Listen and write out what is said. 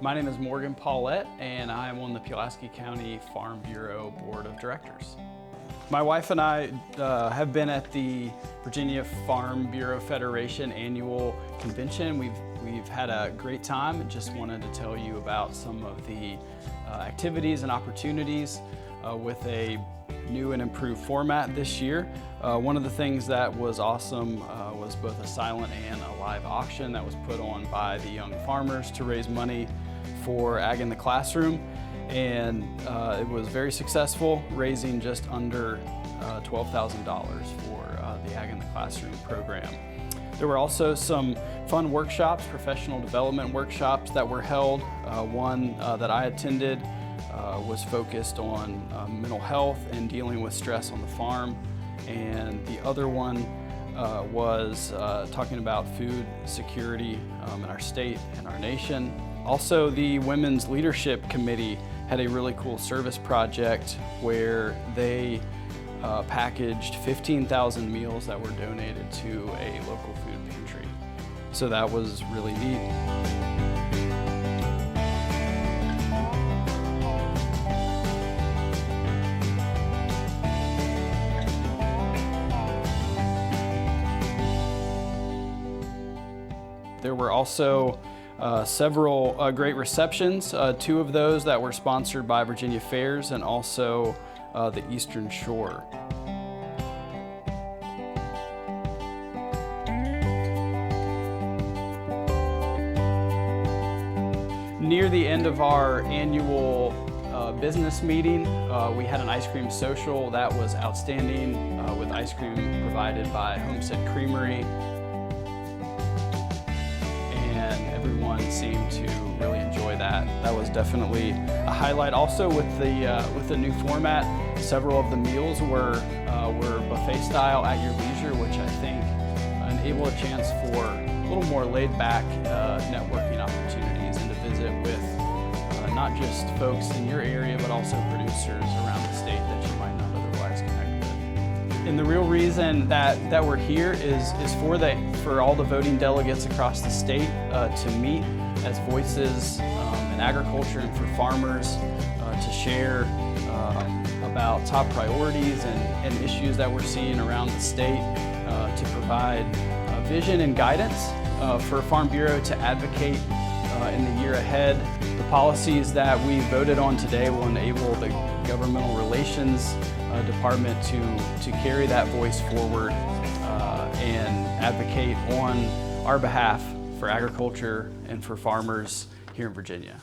My name is Morgan Paulette, and I am on the Pulaski County Farm Bureau Board of Directors. My wife and I have been at the Virginia Farm Bureau Federation annual convention. We've had a great time and just wanted to tell you about some of the activities and opportunities with a new and improved format this year. One of the things that was awesome was both a silent and a live auction that was put on by the young farmers to raise money for Ag in the Classroom, and it was very successful, raising just under $12,000 for the Ag in the Classroom program. There were also some fun workshops, professional development workshops that were held. One that I attended was focused on mental health and dealing with stress on the farm, and the other one was talking about food security in our state and our nation. Also, the Women's Leadership Committee had a really cool service project where they packaged 15,000 meals that were donated to a local food pantry. So that was really neat. There were also several great receptions, two of those that were sponsored by Virginia Fairs and also the Eastern Shore. Near the end of our annual business meeting, we had an ice cream social that was outstanding with ice cream provided by Homestead Creamery. And everyone seemed to really enjoy that. That was definitely a highlight. Also with the new format, several of the meals were buffet style at your leisure, which I think enabled a chance for a little more laid-back networking opportunities and to visit with not just folks in your area, but also producers around the state that you might not otherwise connect with. And the real reason that we're here is for all the voting delegates across the state to meet as voices in agriculture and for farmers to share about top priorities and issues that we're seeing around the state, to provide vision and guidance for Farm Bureau to advocate in the year ahead. The policies that we voted on today will enable the governmental relations department to carry that voice forward and advocate on our behalf for agriculture and for farmers here in Virginia.